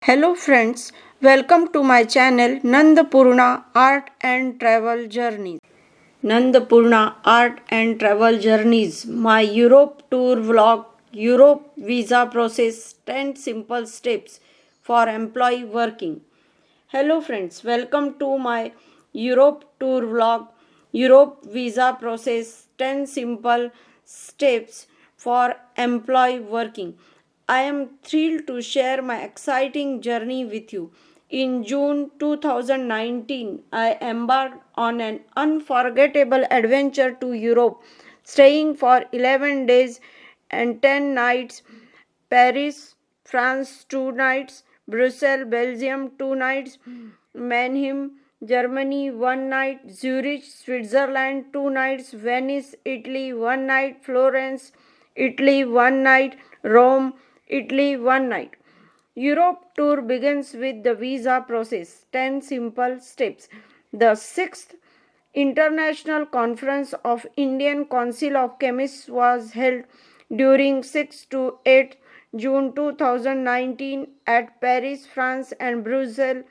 Hello friends, welcome to my channel Nandapurna Art and Travel Journeys. Nandapurna Art and Travel Journeys, my Europe tour vlog, Europe visa process, 10 simple steps for employee working. Hello friends, welcome to my Europe tour vlog, Europe visa process, 10 simple steps for employee working. I am thrilled to share my exciting journey with you. In June 2019, I embarked on an unforgettable adventure to Europe, staying for 11 days and 10 nights. Paris, France, 2 nights. Brussels, Belgium, 2 nights. Mannheim, Germany, 1 night. Zurich, Switzerland, 2 nights. Venice, Italy, 1 night. Florence, Italy, 1 night. Rome, Italy, 1 night. Europe tour begins with the visa process. 10 simple steps. The sixth International Conference of Indian Council of Chemists was held during 6 to 8 June 2019 at Paris, France and Brussels,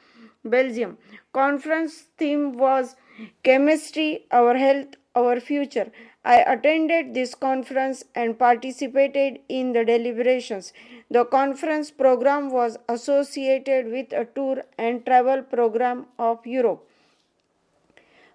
Belgium. Conference theme was Chemistry, Our Health, Our Future. I attended this conference and participated in the deliberations. The conference program was associated with a tour and travel program of Europe.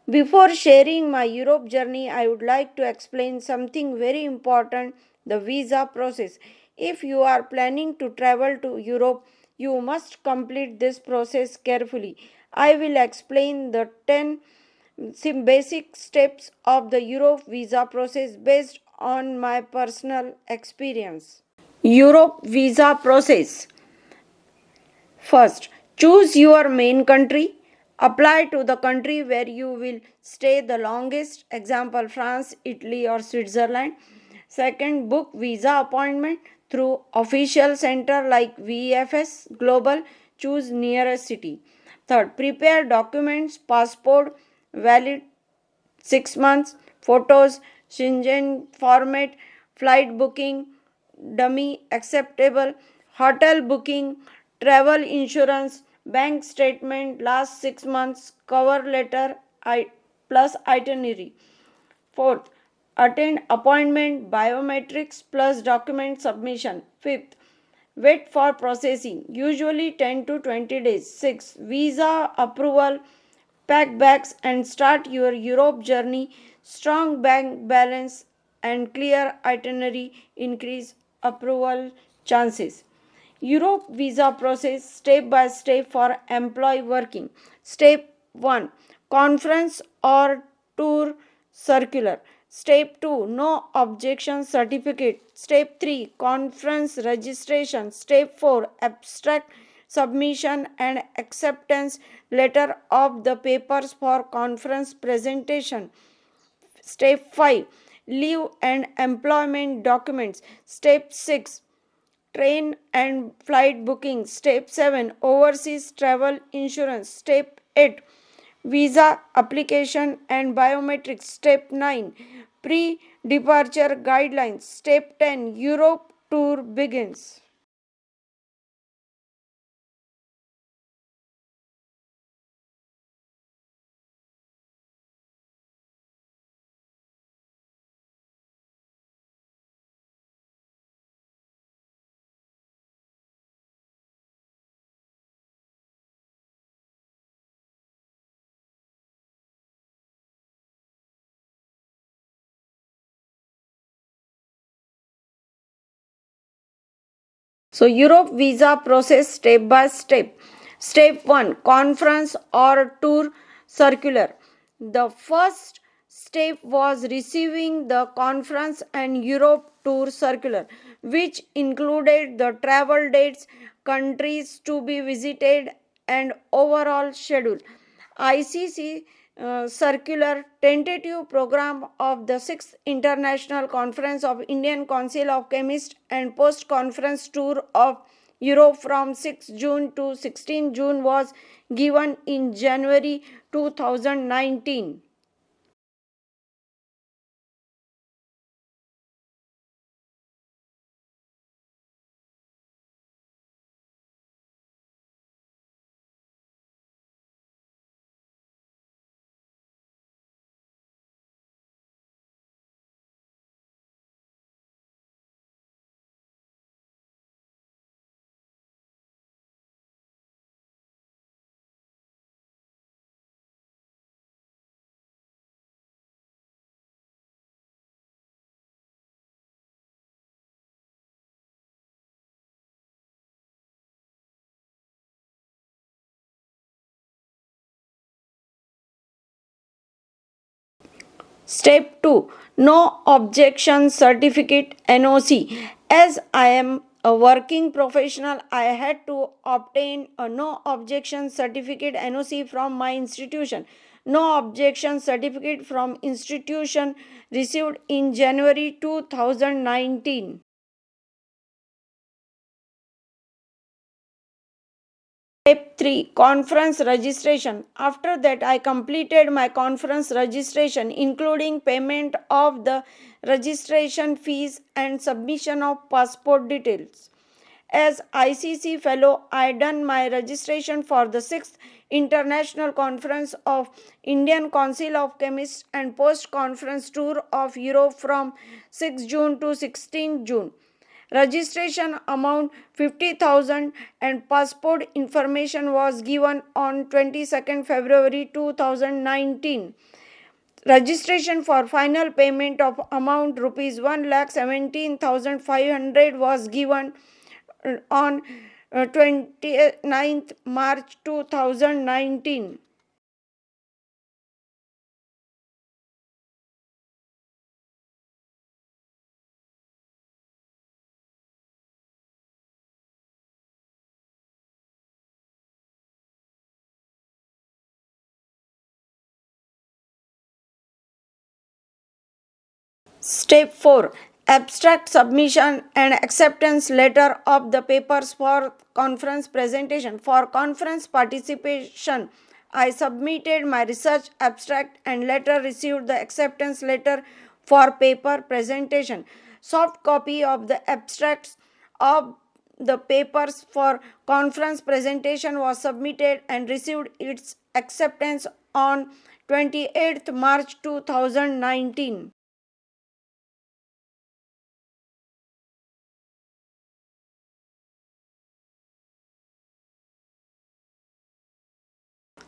Before sharing my Europe journey, I would like to explain something very important, the visa process. If you are planning to travel to Europe, you must complete this process carefully. I will explain the 10 basic steps of the Europe visa process based on my personal experience. Europe visa process. First, choose your main country. Apply to the country where you will stay the longest, example France, Italy, or Switzerland. Second, book visa appointment through official center like VFS Global. Choose nearest city. Third, prepare documents, passport, valid 6 months, photos, Shenzhen format, flight booking, dummy acceptable, hotel booking, travel insurance, bank statement last 6 months, cover letter plus itinerary. Fourth, attend appointment, biometrics plus document submission. Fifth, wait for processing, usually 10 to 20 days. Sixth, visa approval, pack bags and start your Europe journey. Strong bank balance and clear itinerary increase approval chances. Europe visa process step by step for employee working. Step 1, conference or tour circular. Step 2, no objection certificate. Step 3, conference registration. Step 4, abstract submission and acceptance letter of the papers for conference presentation. Step 5, leave and employment documents. Step 6, train and flight booking. Step 7, overseas travel insurance. Step 8, visa application and biometrics. Step 9, pre departure guidelines. Step 10, Europe tour begins. So, Europe visa process step by step. Step 1, conference or tour circular. The first step was receiving the conference and Europe tour circular, which included the travel dates, countries to be visited, and overall schedule. ICC circular tentative program of the 6th International Conference of Indian Council of Chemists and post conference tour of Europe from 6 June to 16 June was given in January 2019. Step 2. No objection certificate NOC. As I am a working professional, I had to obtain a no objection certificate NOC from my institution. No objection certificate from institution received in January 2019. Step 3. Conference registration. After that, I completed my conference registration, including payment of the registration fees and submission of passport details. As ICC Fellow, I done my registration for the 6th International Conference of Indian Council of Chemists and post-conference tour of Europe from 6 June to 16 June. Registration amount 50,000 and passport information was given on 22nd February 2019. Registration for final payment of amount rupees 1,17,500 was given on 29th March 2019. Step 4. Abstract submission and acceptance letter of the papers for conference presentation. For conference participation, I submitted my research abstract and later received the acceptance letter for paper presentation. Soft copy of the abstracts of the papers for conference presentation was submitted and received its acceptance on 28th March 2019.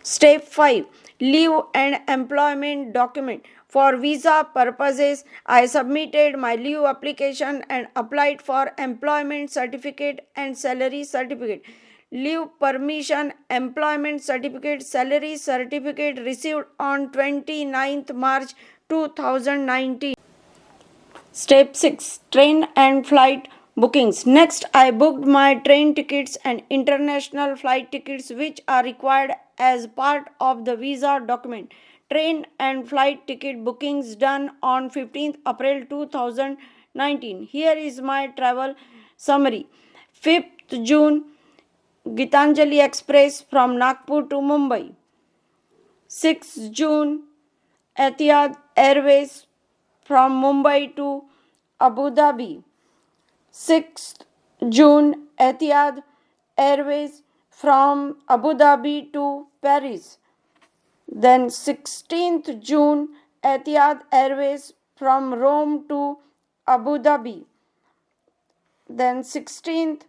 Step 5. Leave and employment document. For visa purposes, I submitted my leave application and applied for employment certificate and salary certificate. Leave permission, employment certificate, salary certificate received on 29th March 2019. Step 6. Train and flight bookings. Next, I booked my train tickets and international flight tickets which are required as part of the visa document. Train and flight ticket bookings done on 15th April 2019. Here is my travel summary. 5th June, Gitanjali Express from Nagpur to Mumbai. 6th June, Etihad Airways from Mumbai to Abu Dhabi. 6th June, Etihad Airways from Abu Dhabi to Paris. Then 16th June, Etihad Airways from Rome to Abu Dhabi. Then 16th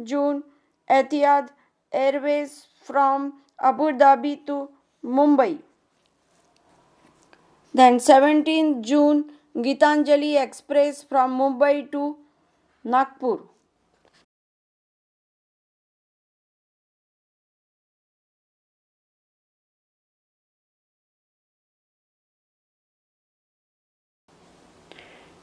June, Etihad Airways from Abu Dhabi to Mumbai. Then 17th June, Gitanjali Express from Mumbai to Nagpur.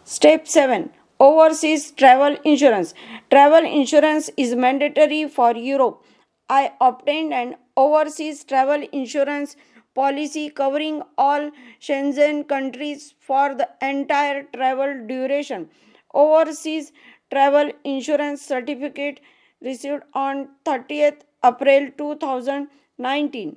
Step 7. Overseas travel insurance. Travel insurance is mandatory for Europe. I obtained an overseas travel insurance policy covering all Schengen countries for the entire travel duration. Overseas travel insurance certificate received on 30th April 2019.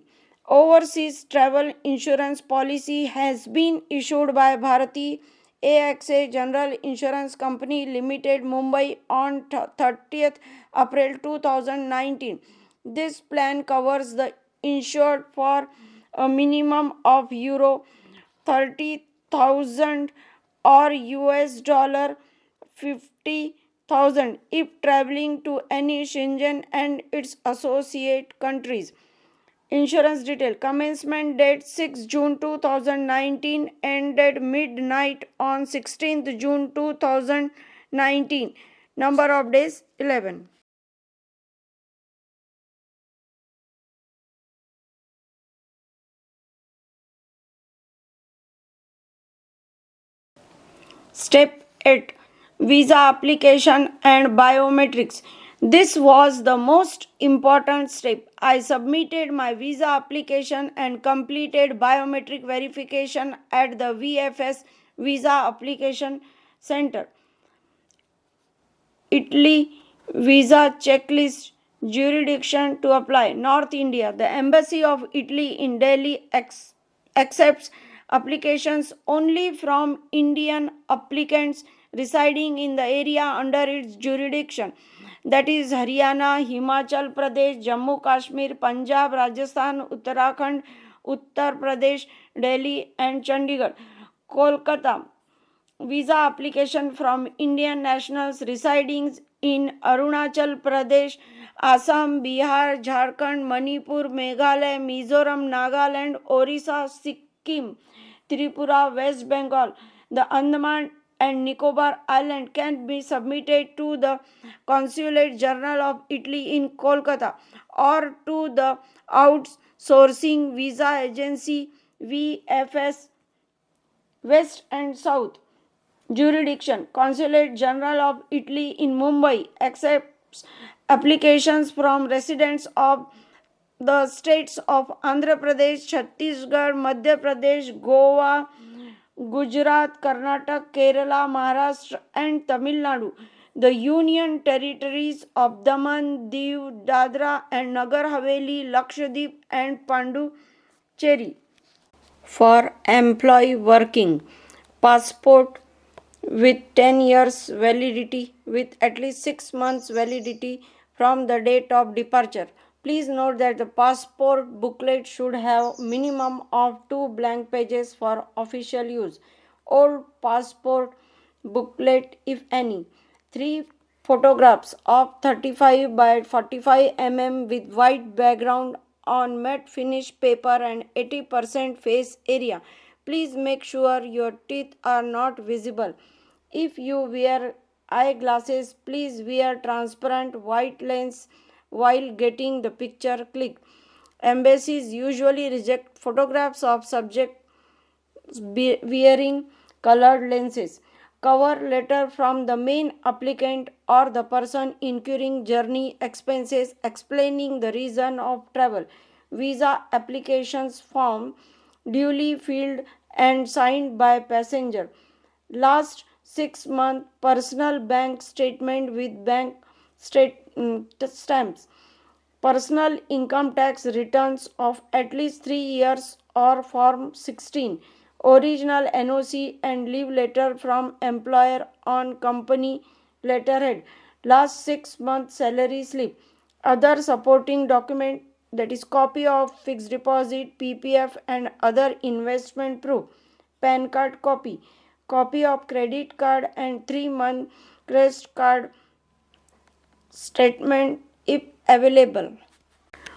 Overseas travel insurance policy has been issued by Bharati AXA General Insurance Company Limited, Mumbai on 30th April 2019. This plan covers the insured for a minimum of euro 30,000 or US dollar 50,000 if traveling to any Schengen and its associate countries. Insurance detail. Commencement date 6 June 2019. Ended midnight on 16th June 2019. Number of days 11. Step 8. Visa application and biometrics. This was the most important step. I submitted my visa application and completed biometric verification at the VFS Visa Application Center. Italy visa checklist jurisdiction to apply. North India. The Embassy of Italy in Delhi accepts applications only from Indian applicants residing in the area under its jurisdiction. That is Haryana, Himachal Pradesh, Jammu Kashmir, Punjab, Rajasthan, Uttarakhand, Uttar Pradesh, Delhi, and Chandigarh. Kolkata. Visa application from Indian nationals residing in Arunachal Pradesh, Assam, Bihar, Jharkhand, Manipur, Meghalaya, Mizoram, Nagaland, Orissa, Sikkim, Tripura, West Bengal. The Andaman and Nicobar Island can be submitted to the Consulate General of Italy in Kolkata or to the outsourcing visa agency VFS West and South jurisdiction. Consulate General of Italy in Mumbai accepts applications from residents of the states of Andhra Pradesh, Chhattisgarh, Madhya Pradesh, Goa, Gujarat, Karnataka, Kerala, Maharashtra, and Tamil Nadu. The Union Territories of Daman, Diu, Dadra, and Nagar Haveli, Lakshadweep, and Pondicherry. For employee working, passport with 10 years validity with at least 6 months validity from the date of departure. Please note that the passport booklet should have minimum of 2 blank pages for official use. Old passport booklet, if any. 3 photographs of 35 by 45 mm with white background on matte finish paper and 80% face area. Please make sure your teeth are not visible. If you wear eyeglasses, please wear transparent white lens while getting the picture clicked. Embassies usually reject photographs of subjects wearing colored lenses. Cover letter from the main applicant or the person incurring journey expenses explaining the reason of travel. Visa applications form duly filled and signed by passenger. Last 6 month personal bank statement with bank stamps. Personal income tax returns of at least 3 years or Form 16. Original NOC and leave letter from employer on company letterhead. Last 6 month salary slip. Other supporting document, that is copy of fixed deposit, PPF and other investment proof. PAN card copy. Copy of credit card and 3-month credit card statement if available.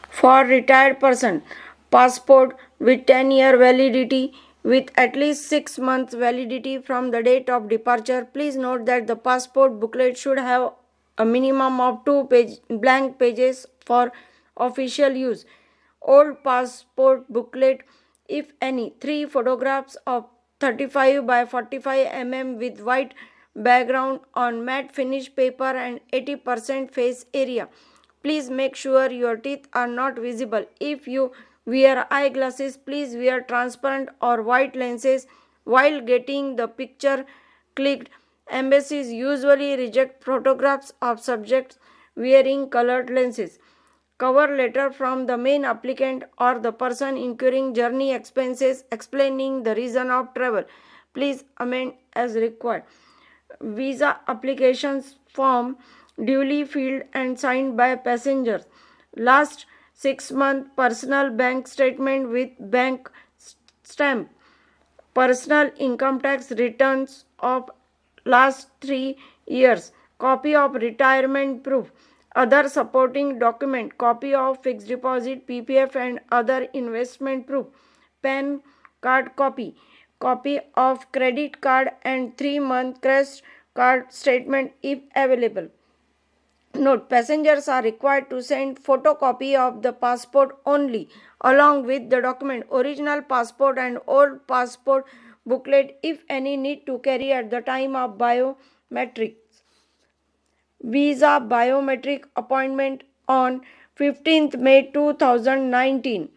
For retired person, passport with 10-year validity with at least 6 months validity from the date of departure. Please note that the passport booklet should have a minimum of 2 blank pages for official use. Old passport booklet, if any. 3 photographs of 35 by 45 mm with white background on matte finish paper and 80% face area. Please make sure your teeth are not visible. If you wear eyeglasses, please wear transparent or white lenses while getting the picture clicked. Embassies usually reject photographs of subjects wearing colored lenses. Cover letter from the main applicant or the person incurring journey expenses explaining the reason of travel. Please amend as required. Visa applications form duly filled and signed by passengers. Last 6 month personal bank statement with bank stamp. Personal income tax returns of last 3 years. Copy of retirement proof. Other supporting document. Copy of fixed deposit, PPF and other investment proof. PAN card copy. Copy of credit card and 3-month credit card statement if available. Note: passengers are required to send photocopy of the passport only along with the document. Original passport and old passport booklet if any need to carry at the time of biometrics. Visa biometric appointment on 15th May 2019.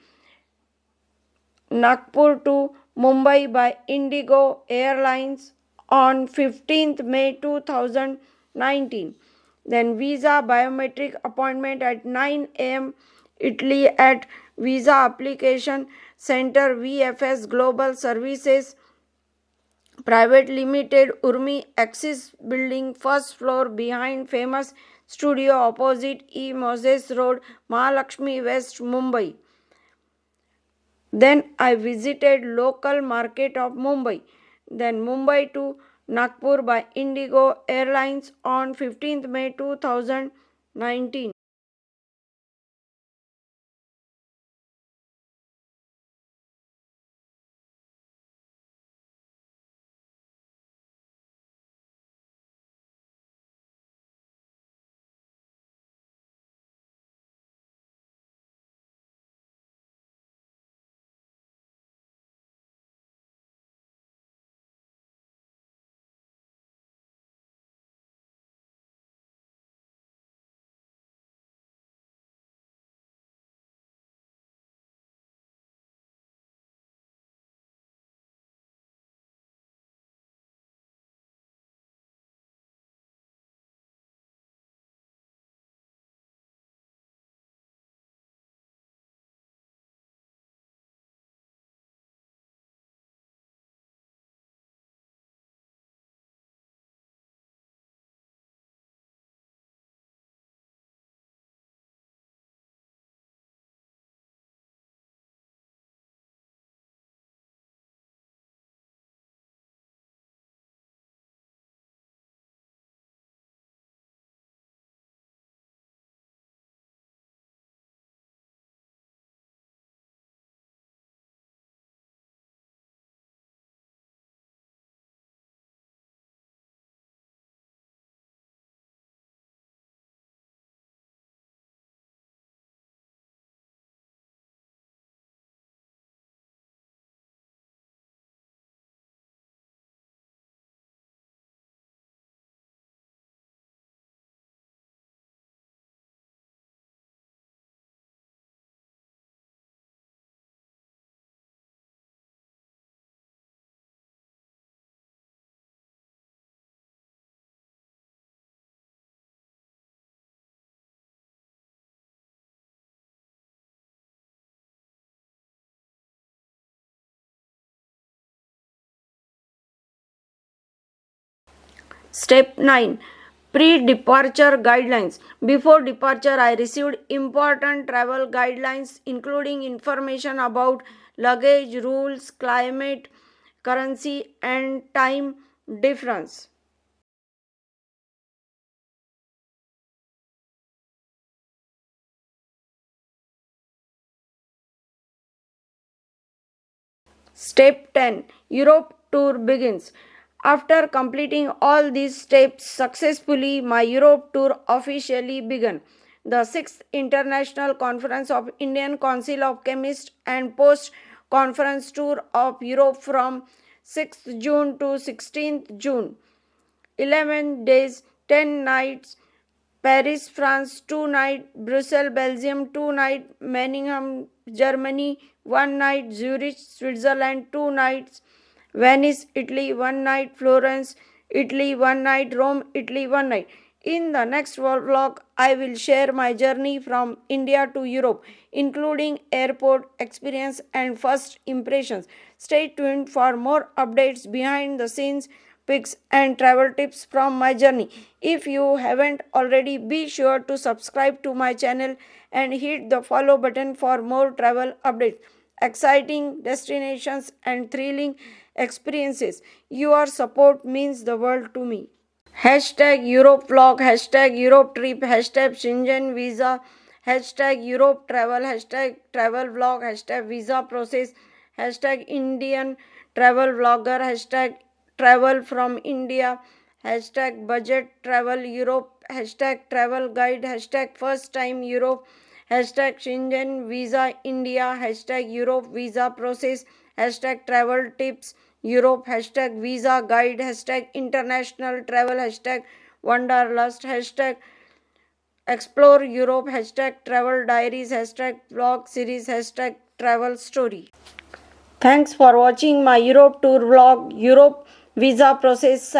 Nagpur to Mumbai by Indigo Airlines on 15th May 2019. Then visa biometric appointment at 9 a.m. Italy at Visa Application Center VFS Global Services Private Limited, Urmi Axis Building, first floor behind famous studio opposite E. Moses Road, Mahalakshmi West, Mumbai. Then I visited local market of Mumbai. Then Mumbai to Nagpur by Indigo Airlines on 15th May 2019. Step 9. Pre-departure guidelines. Before departure, I received important travel guidelines including information about luggage, rules, climate, currency, and time difference. Step 10. Europe tour begins. After completing all these steps successfully, my Europe tour officially began. The 6th International Conference of Indian Council of Chemists and Post Conference Tour of Europe from 6th June to 16th June. 11 days, 10 nights, Paris, France, 2 nights, Brussels, Belgium, 2 nights, Mannheim, Germany, 1 night, Zurich, Switzerland, 2 nights, Venice, Italy, 1 night, Florence, Italy, 1 night, Rome, Italy, 1 night. In the next vlog, I will share my journey from India to Europe, including airport experience and first impressions. Stay tuned for more updates behind the scenes, pics, and travel tips from my journey. If you haven't already, be sure to subscribe to my channel and hit the follow button for more travel updates, exciting destinations, and thrilling experiences. Your support means the world to me. Hashtag Europe vlog, hashtag Europe trip, hashtag Schengen visa, hashtag Europe travel, hashtag travel vlog, hashtag visa process, hashtag Indian travel vlogger, hashtag travel from India, hashtag budget travel Europe, hashtag travel guide, hashtag first time Europe, hashtag Schengen visa India, hashtag Europe visa process, hashtag travel tips Europe, hashtag visa guide, hashtag international travel, hashtag wanderlust, hashtag explore Europe, hashtag travel diaries, hashtag vlog series, hashtag travel story. Thanks for watching my Europe tour vlog. Europe visa process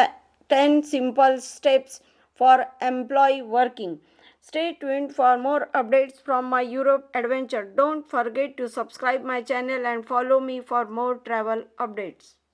10 simple steps for employee working. Stay tuned for more updates from my Europe adventure. Don't forget to subscribe my channel and follow me for more travel updates.